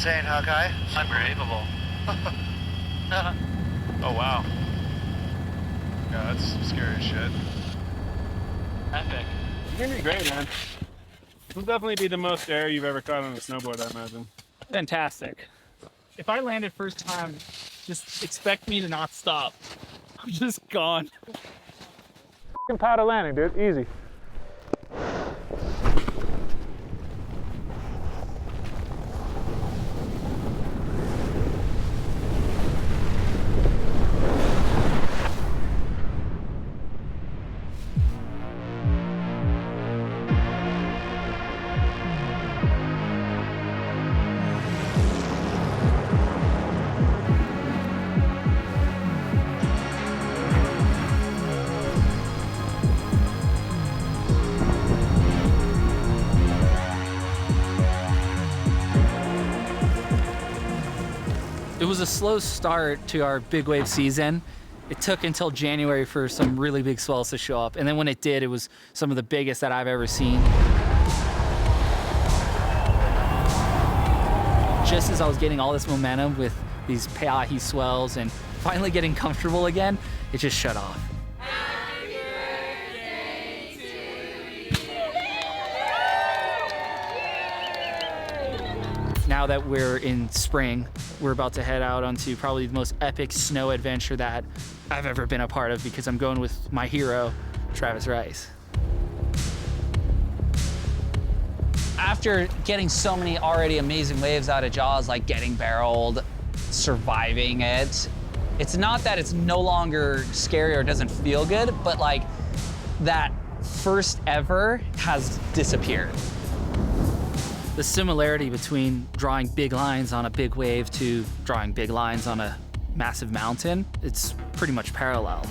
insane, huh, Kai? Unbelievable. Oh, wow. Yeah, that's scary as shit. Epic. You're gonna be great, man. This will definitely be the most air you've ever caught on a snowboard, I imagine. Fantastic. If I landed first time, just expect me to not stop. I'm just gone. Fucking paddle landing, dude. Easy. It was a slow start to our big wave season. It took until January for some really big swells to show up. And then when it did, it was some of the biggest that I've ever seen. Just as I was getting all this momentum with these Pe'ahi swells and finally getting comfortable again, it just shut off. Now that we're in spring, we're about to head out onto probably the most epic snow adventure that I've ever been a part of because I'm going with my hero, Travis Rice. After getting so many already amazing waves out of Jaws, like getting barreled, surviving it, it's not that it's no longer scary or doesn't feel good, but like that first ever has disappeared. The similarity between drawing big lines on a big wave to drawing big lines on a massive mountain, it's pretty much parallel.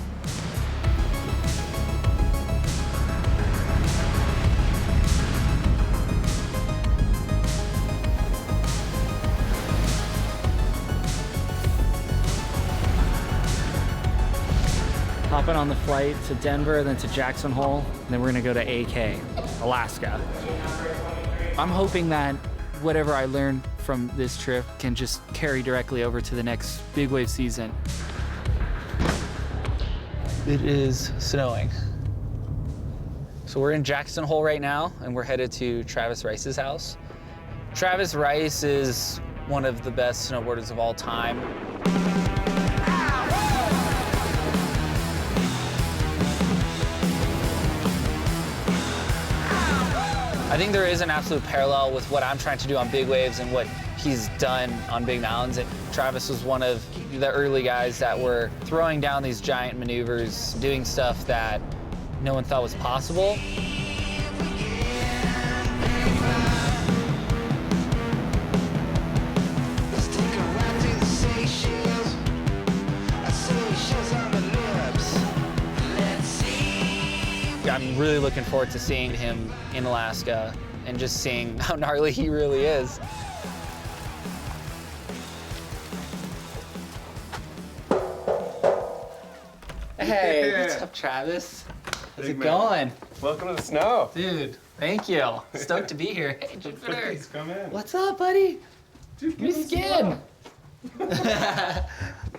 Hopping on the flight to Denver, then to Jackson Hole, and then we're gonna go to AK, Alaska. I'm hoping that whatever I learn from this trip can just carry directly over to the next big wave season. It is snowing. So we're in Jackson Hole right now, and we're headed to Travis Rice's house. Travis Rice is one of the best snowboarders of all time. I think there is an absolute parallel with what I'm trying to do on big waves and what he's done on big mountains. And Travis was one of the early guys that were throwing down these giant maneuvers, doing stuff that no one thought was possible. I'm really looking forward to seeing him in Alaska and just seeing how gnarly he really is. Hey, what's up, Travis? How's it going? Welcome to the snow. Dude, thank you. Stoked to be here. Hey, Jupiter. Please come in. What's up, buddy? Dude, Give me skin.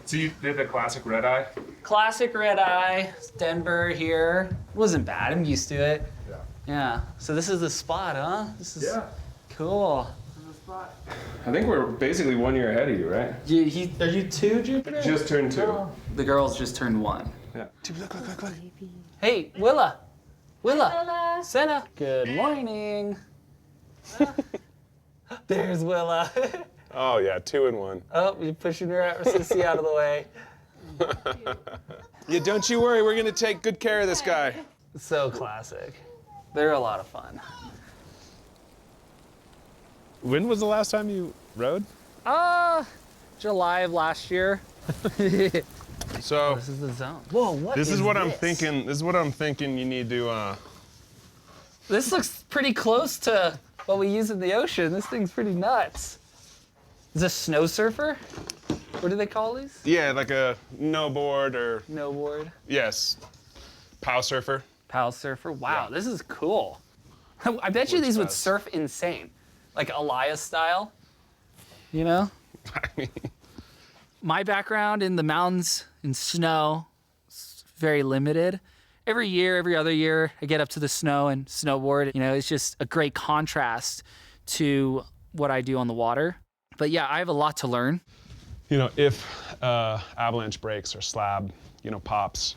So you did the classic red eye? Classic red eye, Denver here. Wasn't bad, I'm used to it. Yeah. Yeah, so this is the spot, huh? This is cool. I think we're basically 1 year ahead of you, right? Are you two, Jupiter? Just turned 2. Oh. The girls just turned 1. Yeah. Dude, look. Hey, Willa. Willa. Senna. Good morning. There's Willa. Oh yeah, 2 and 1. Oh, you're pushing her sissy out of the way. Yeah, don't you worry, we're gonna take good care of this guy. So classic. They're a lot of fun. When was the last time you rode? July of last year. So This is the zone. Whoa, what this is what I'm thinking. This is what I'm thinking you need to This looks pretty close to what we use in the ocean. This thing's pretty nuts. Is this snow surfer? What do they call these? yeah, like a no board or No board. yes. Pow surfer. Pal surfer. Wow, Yeah. this is cool. I bet you these would fast. surf insane. Like Elias style. you know? I mean, My background in the mountains, in snow, is very limited. Every year, every other year, I get up to the snow and snowboard. You know, it's just a great contrast to what I do on the water. But yeah, I have a lot to learn. you know, if avalanche breaks or slab, you know, pops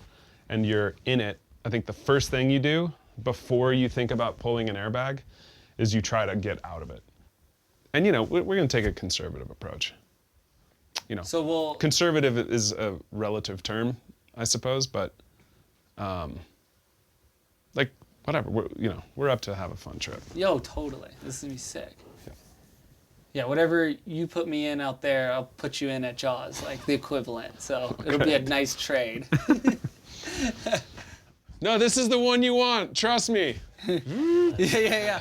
and you're in it, I think the first thing you do before you think about pulling an airbag is you try to get out of it. And you know, we're going to take a conservative approach. You know, So conservative is a relative term, I suppose, but like whatever, we're up to have a fun trip. Yo, totally. This is gonna be sick. Yeah, whatever you put me in out there, I'll put you in at Jaws, like the equivalent. So it'll be a nice trade. No, this is the one you want, trust me. Yeah.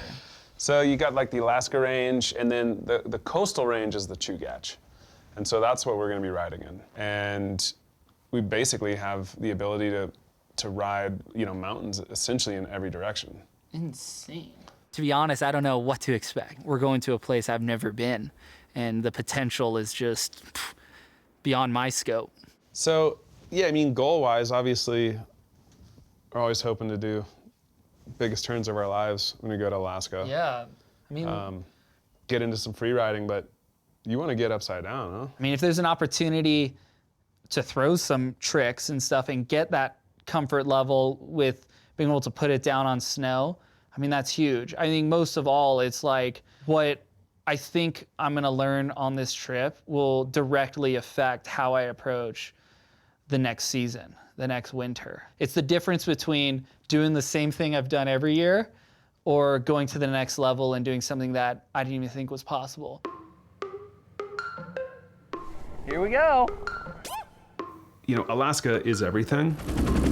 So you got like the Alaska range, and then the coastal range is the Chugach. And so that's what we're gonna be riding in. And we basically have the ability to ride, you know, mountains essentially in every direction. Insane. To be honest, I don't know what to expect. We're going to a place I've never been, and the potential is just beyond my scope. So, yeah, I mean, goal-wise, obviously, we're always hoping to do biggest turns of our lives when we go to Alaska. Yeah. I mean, Get into some free riding, but you want to get upside down, huh? I mean, if there's an opportunity to throw some tricks and stuff and get that comfort level with being able to put it down on snow, I mean, that's huge. I think most of all, it's like what I think I'm gonna learn on this trip will directly affect how I approach the next season, the next winter. It's the difference between doing the same thing I've done every year or going to the next level and doing something that I didn't even think was possible. here we go. You know, Alaska is everything.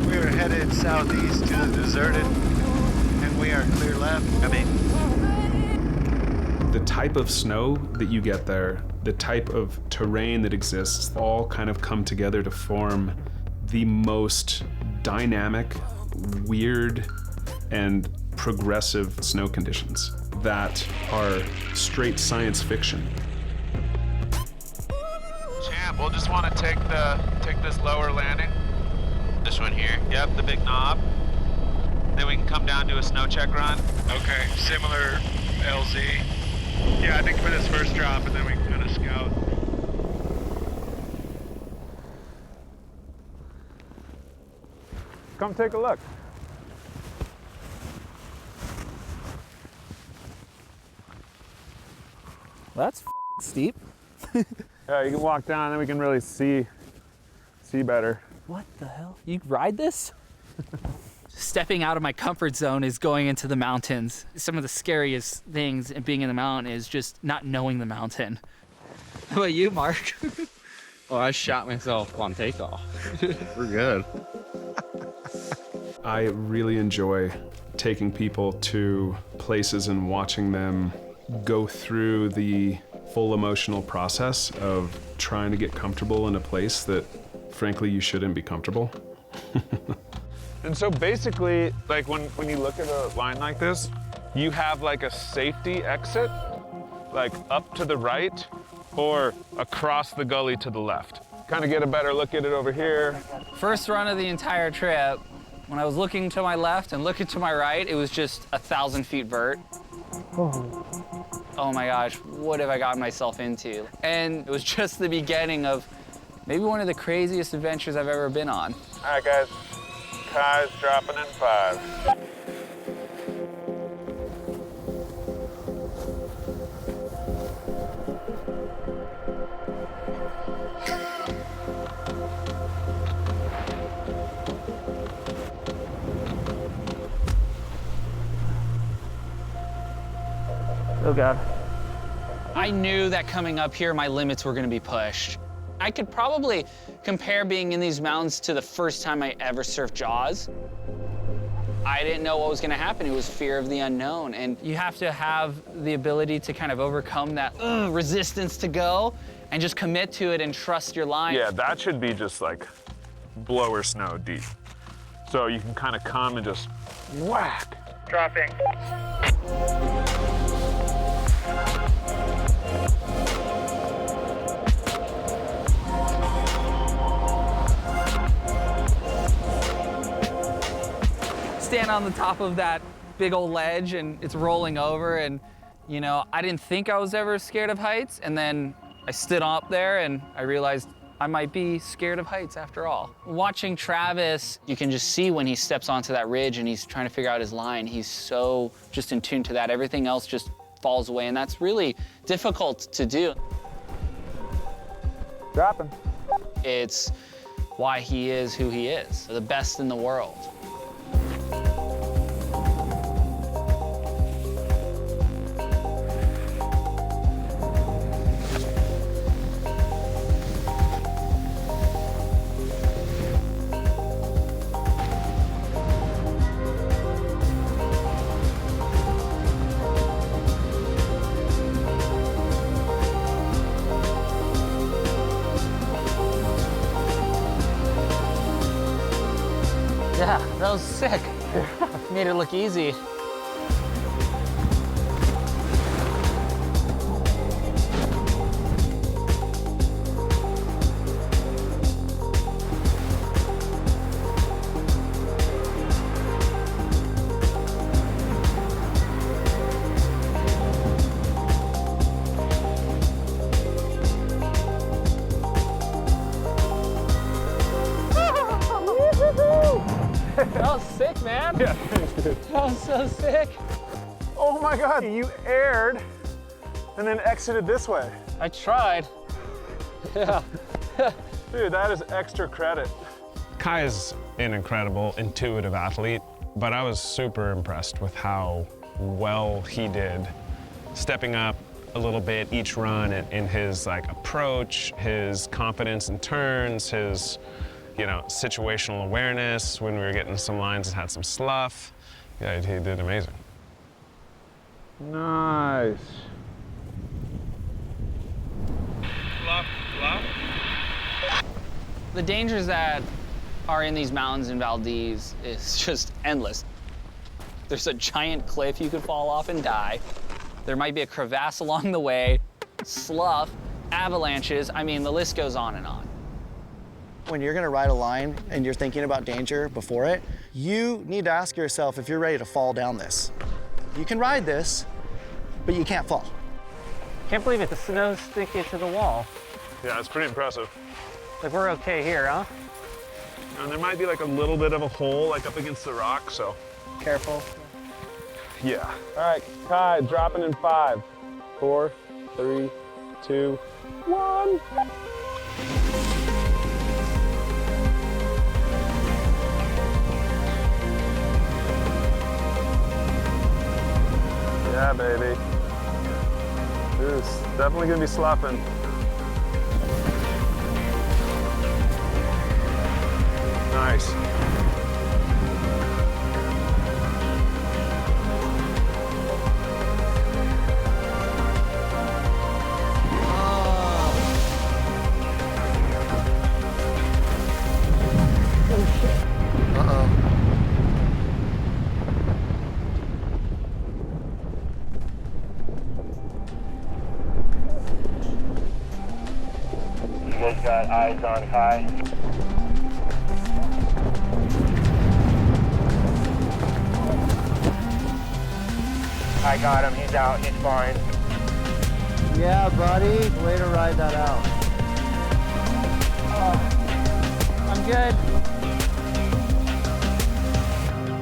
We are headed southeast to the deserted, and we are clear left. I mean, The type of snow that you get there, the type of terrain that exists, all kind of come together to form the most dynamic, weird, and progressive snow conditions that are straight science fiction. champ, we'll just want to take this lower landing. This one here. Yep, the big knob. Then we can come down to a snow check run. Okay, similar LZ. Yeah, I think for this first drop, and then we can kind of scout. Come take a look. That's fucking steep. Yeah, you can walk down, and then we can really see better. What the hell? You ride this? Stepping out of my comfort zone is going into the mountains. Some of the scariest things in being in the mountain is just not knowing the mountain. How about you, Mark? Oh, I shot myself on takeoff. We're good. I really enjoy taking people to places and watching them go through the full emotional process of trying to get comfortable in a place that, frankly, you shouldn't be comfortable. And so basically, like when you look at a line like this, you have like a safety exit, like up to the right or across the gully to the left. Kind of get a better look at it over here. First run of the entire trip, when I was looking to my left and looking to my right, it was just 1,000 feet vert. Oh my gosh, what have I gotten myself into? And it was just the beginning of maybe one of the craziest adventures I've ever been on. All right, guys. Kai's dropping in 5. Oh God. I knew that coming up here, my limits were gonna be pushed. I could probably compare being in these mountains to the first time I ever surfed Jaws. I didn't know what was gonna happen. It was fear of the unknown. And you have to have the ability to kind of overcome that resistance to go and just commit to it and trust your line. Yeah, that should be just like blower snow deep. So you can kind of come and just whack. Dropping. on the top of that big old ledge and it's rolling over, and you know, I didn't think I was ever scared of heights, and then I stood up there and I realized I might be scared of heights after all. Watching Travis, you can just see when he steps onto that ridge and he's trying to figure out his line, he's so just in tune to that. Everything else just falls away, and that's really difficult to do. Dropping. It's why he is who he is, the best in the world. Yeah, that was sick. Made it look easy. That was sick, man. Yeah, thanks, dude. That was so sick. Oh my God, you aired and then exited this way. I tried. Yeah. Dude, that is extra credit. Kai is an incredible, intuitive athlete, but I was super impressed with how well he did, stepping up a little bit each run in his like approach, his confidence in turns, his situational awareness when we were getting some lines that had some slough. Yeah, he did amazing. Nice. The dangers that are in these mountains in Valdez is just endless. There's a giant cliff you could fall off and die. There might be a crevasse along the way, slough, avalanches. I mean, the list goes on and on. When you're gonna ride a line and you're thinking about danger before it, you need to ask yourself if you're ready to fall down this. You can ride this, but you can't fall. Can't believe it, the snow's sticking to the wall. Yeah, it's pretty impressive. Like, we're okay here, huh? And there might be like a little bit of a hole like up against the rock, so. Careful. Yeah. All right, Kai, dropping in 5, 4, 3, 2, 1. Yeah, baby. Dude, it's definitely gonna be sloughing. Nice. You guys got eyes on Kai? I got him, he's out, he's fine. Yeah, buddy, way to ride that out. I'm good.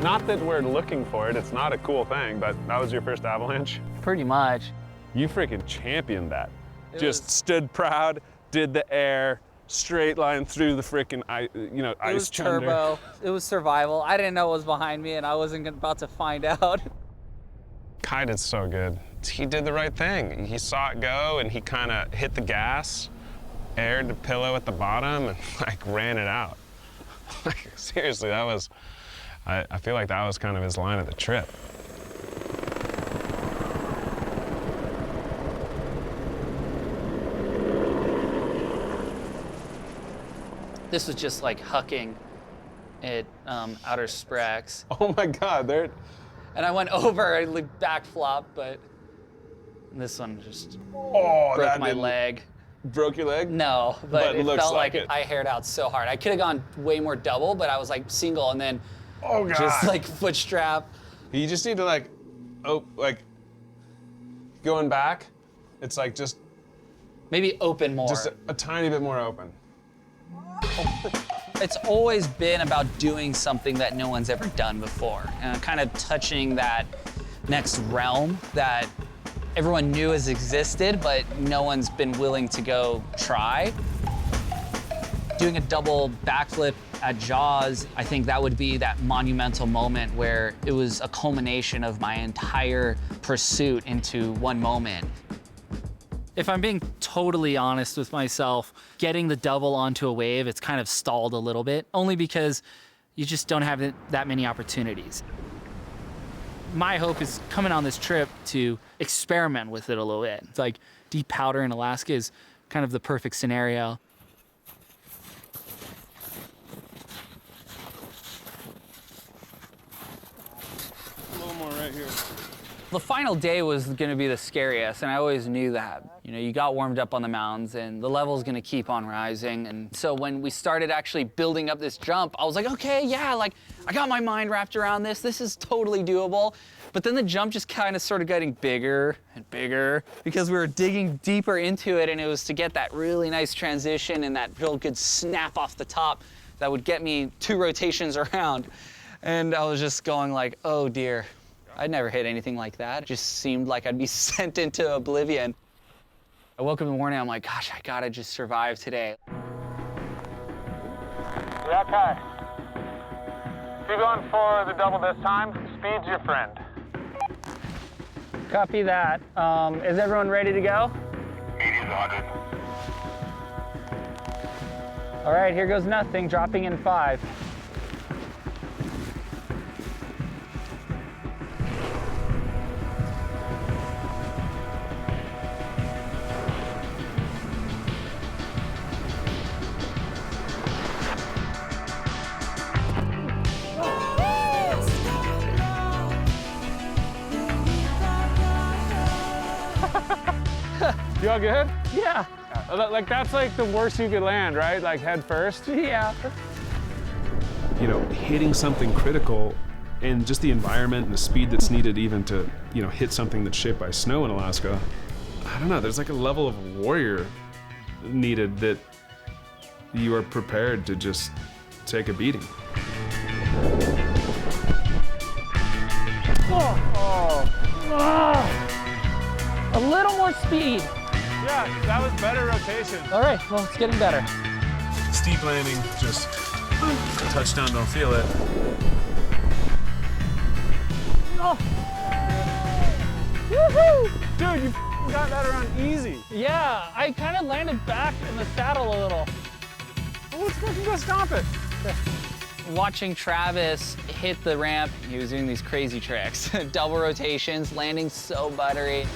Not that we're looking for it, it's not a cool thing, but that was your first avalanche? Pretty much. You freaking championed that. Just stood proud, did the air, straight line through the freaking ice It was turbo. It was survival. I didn't know what was behind me, and I wasn't about to find out. Kai did so good. He did the right thing. He saw it go and he kind of hit the gas, aired the pillow at the bottom, and like ran it out. Like, seriously, that was, I feel like that was kind of his line of the trip. This was just like hucking at outer Sprex. Oh my God, there. And I went over, I like back flop, but this one just Oh, broke that my didn't- leg. Broke your leg? No, But but it it looks felt like like it. I haired out so hard. I could have gone way more double, but I was like single, and then Oh God. Just like foot strap. You just need to like, going back. It's like just Maybe open more. Just a tiny bit more open. It's always been about doing something that no one's ever done before, and kind of touching that next realm that everyone knew has existed, but no one's been willing to go try. Doing a double backflip at Jaws, I think that would be that monumental moment where it was a culmination of my entire pursuit into one moment. If I'm being totally honest with myself, getting the double onto a wave, it's kind of stalled a little bit, only because you just don't have that many opportunities. My hope is coming on this trip to experiment with it a little bit. It's like deep powder in Alaska is kind of the perfect scenario. A little more right here. The final day was gonna be the scariest, and I always knew that. You know, you got warmed up on the mountains, and the level's gonna keep on rising. And so when we started actually building up this jump, I was like, okay, yeah, like, I got my mind wrapped around this. This is totally doable. But then the jump just kind of started getting bigger and bigger because we were digging deeper into it, and it was to get that really nice transition and that real good snap off the top that would get me 2 rotations around. And I was just going like, oh dear. I'd never hit anything like that. It just seemed like I'd be sent into oblivion. I woke up in the morning, I'm like, gosh, I gotta just survive today. Yeah, Kai. If you're going for the double this time, speed's your friend. Copy that. Is everyone ready to go? Medium's 100. All right, here goes nothing, dropping in 5. You all good? Yeah. Like that's like the worst you could land, right? Like head first? Yeah. You know, hitting something critical and just the environment and the speed that's needed even to, you know, hit something that's shaped by snow in Alaska. I don't know, there's like a level of warrior needed that you are prepared to just take a beating. A little more speed. Yeah, that was better rotation. All right, well, it's getting better. Steep landing, just touchdown, don't feel it. Oh. Woohoo! Dude, you got that around easy. Yeah, I kind of landed back in the saddle a little. Well, let's fucking go stomp it. Watching Travis hit the ramp, he was doing these crazy tricks. Double rotations, landing so buttery.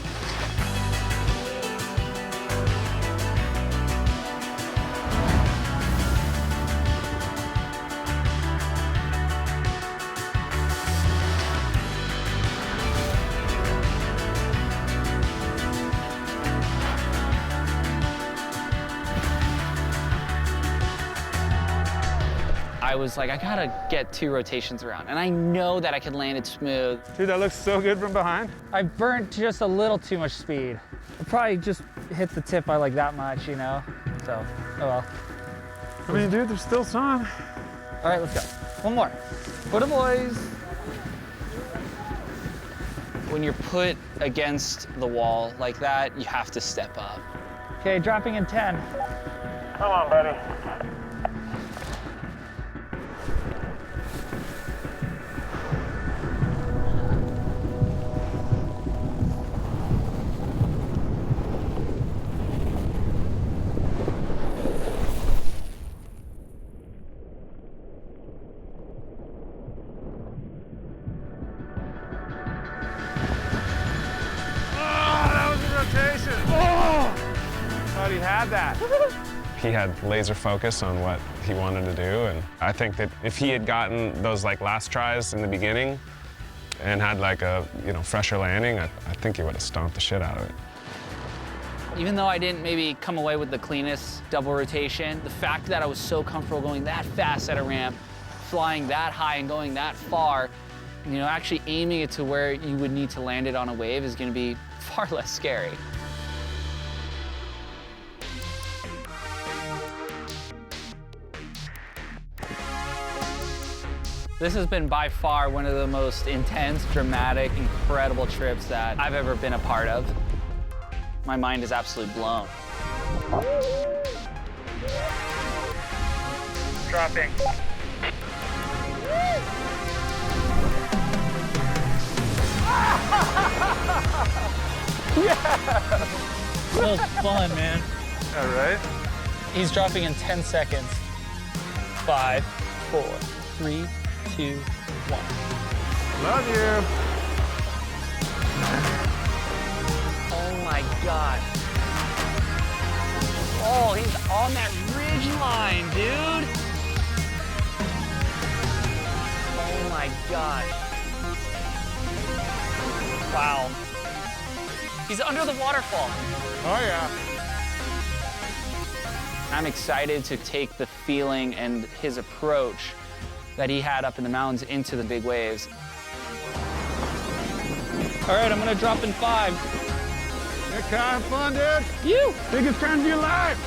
I was like, I gotta get 2 rotations around, and I know that I could land it smooth. Dude, that looks so good from behind. I burnt just a little too much speed. I probably just hit the tip by like that much, you know? So, oh well. I mean, dude, there's still time. All right, let's go. One more. Put it, boys. When you're put against the wall like that, you have to step up. Okay, dropping in 10. Come on, buddy. He had that. He had laser focus on what he wanted to do, and I think that if he had gotten those like last tries in the beginning and had like a fresher landing, I think he would have stomped the shit out of it. Even though I didn't maybe come away with the cleanest double rotation, the fact that I was so comfortable going that fast at a ramp flying that high and going that far, you know, actually aiming it to where you would need to land it on a wave is going to be far less scary. This has been by far one of the most intense, dramatic, incredible trips that I've ever been a part of. My mind is absolutely blown. Dropping. Yeah! So fun, man. All right. He's dropping in 10 seconds. 5, 4, 3, 2, 1. Love you. Oh my God. Oh, he's on that ridge line, dude. Oh my gosh. Wow. He's under the waterfall. Oh yeah. I'm excited to take the feeling and his approach that he had up in the mountains into the big waves. All right, I'm gonna drop in 5. Hey, Kai, have fun, dude. You. Biggest time of your life.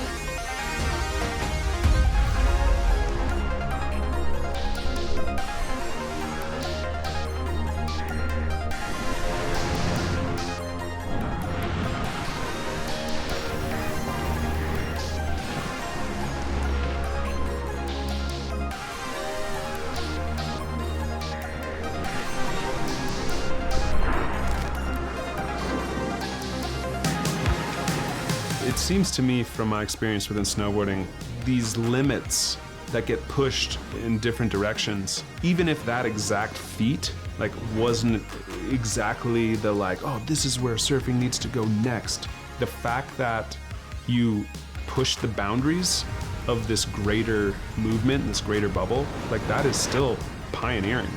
It seems to me, from my experience within snowboarding, these limits that get pushed in different directions, even if that exact feat like wasn't exactly the like, oh, this is where surfing needs to go next. The fact that you push the boundaries of this greater movement, this greater bubble, like that is still pioneering.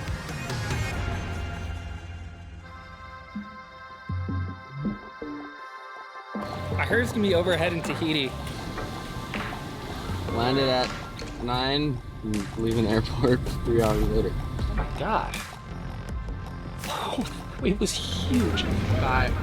I heard it's gonna be overhead in Tahiti. Landed at 9, and leaving the airport 3 hours later. Oh my gosh. Oh, the wave was huge. 5.